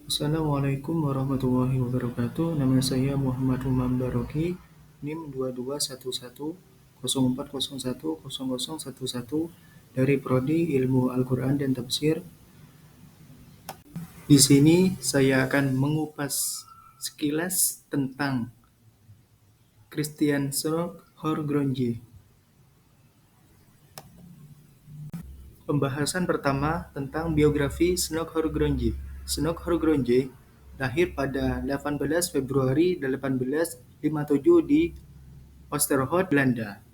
Assalamualaikum warahmatullahi wabarakatuh. Nama saya Muhammad Umam Baroki, NIM 221104010011 dari Prodi Ilmu Al-Quran dan Tafsir. Di sini saya akan mengupas sekilas tentang Christian Horgronje. Pembahasan pertama tentang biografi Snog Horgronje. Snog Horgronje lahir pada 18 Februari 1857 di Oosterhout, Belanda.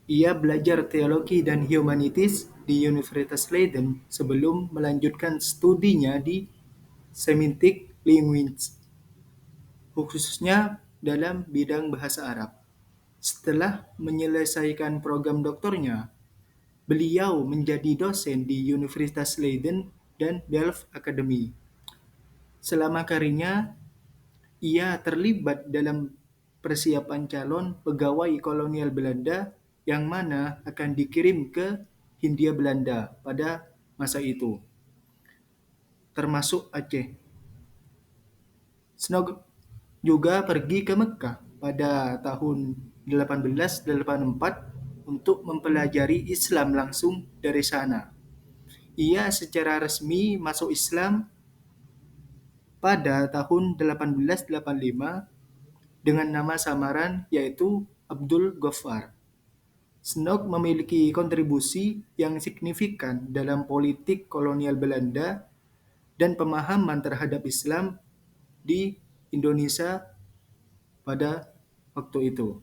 Ia belajar teologi dan humanitis di Universitas Leiden sebelum melanjutkan studinya di Semantic Languages, khususnya dalam bidang bahasa Arab. Setelah menyelesaikan program doktornya, beliau menjadi dosen di Universitas Leiden dan Delft Academy. Selama karirnya, ia terlibat dalam persiapan calon pegawai kolonial Belanda yang mana akan dikirim ke Hindia Belanda pada masa itu, termasuk Aceh. Snog juga pergi ke Mekah pada tahun 1884 untuk mempelajari Islam langsung dari sana. Ia secara resmi masuk Islam pada tahun 1885 dengan nama samaran yaitu Abdul Ghaffar. Snog memiliki kontribusi yang signifikan dalam politik kolonial Belanda dan pemahaman terhadap Islam di Indonesia pada waktu itu.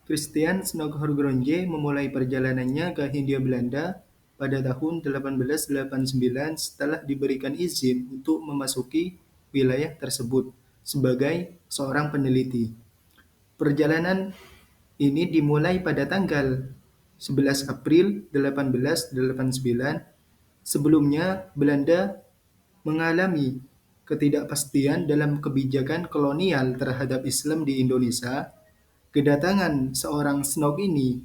Christian Snog Horgronje memulai perjalanannya ke Hindia Belanda pada tahun 1889 setelah diberikan izin untuk memasuki wilayah tersebut sebagai seorang peneliti. Perjalanan ini dimulai pada tanggal 11 April 1889. Sebelumnya, Belanda mengalami ketidakpastian dalam kebijakan kolonial terhadap Islam di Indonesia. Kedatangan seorang Snog ini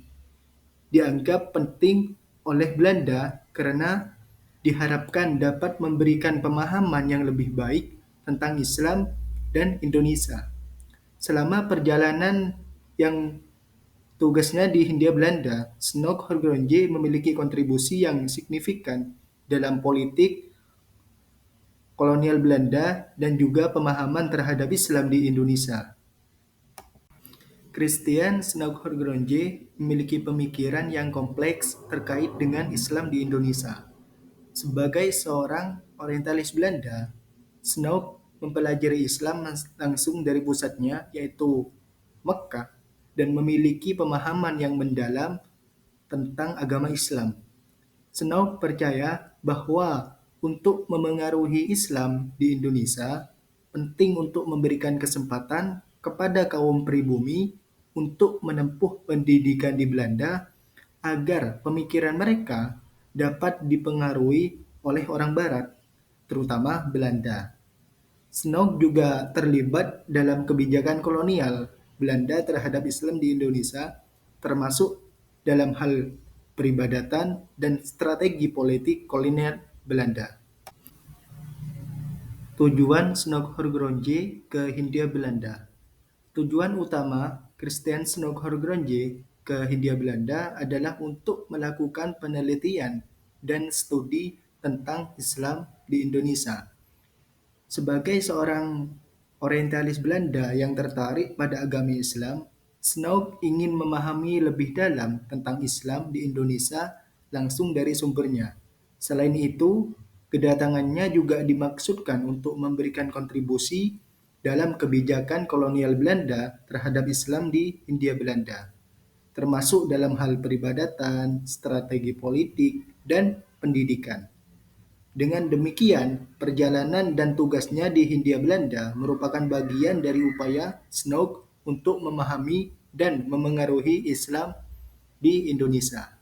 dianggap penting oleh Belanda karena diharapkan dapat memberikan pemahaman yang lebih baik tentang Islam dan Indonesia. Selama perjalanan yang tugasnya di Hindia Belanda, Snog Horgronje memiliki kontribusi yang signifikan dalam politik kolonial Belanda dan juga pemahaman terhadap Islam di Indonesia. Christian Snog Horgronje memiliki pemikiran yang kompleks terkait dengan Islam di Indonesia. Sebagai seorang orientalis Belanda, Snog mempelajari Islam langsung dari pusatnya, yaitu Mekkah, dan memiliki pemahaman yang mendalam tentang agama Islam. Snog percaya bahwa untuk memengaruhi Islam di Indonesia, penting untuk memberikan kesempatan kepada kaum pribumi untuk menempuh pendidikan di Belanda agar pemikiran mereka dapat dipengaruhi oleh orang Barat, terutama Belanda. Snog juga terlibat dalam kebijakan kolonial Belanda terhadap Islam di Indonesia, termasuk dalam hal peribadatan dan strategi politik kolonial Belanda. Tujuan Snog Horgronje ke Hindia Belanda. Tujuan utama Christian Snog Horgronje ke Hindia Belanda adalah untuk melakukan penelitian dan studi tentang Islam di Indonesia. Sebagai seorang orientalis Belanda yang tertarik pada agama Islam, Snog ingin memahami lebih dalam tentang Islam di Indonesia langsung dari sumbernya. Selain itu, kedatangannya juga dimaksudkan untuk memberikan kontribusi dalam kebijakan kolonial Belanda terhadap Islam di Hindia Belanda, termasuk dalam hal peribadatan, strategi politik, dan pendidikan. Dengan demikian, perjalanan dan tugasnya di Hindia Belanda merupakan bagian dari upaya Snog untuk memahami dan memengaruhi Islam di Indonesia.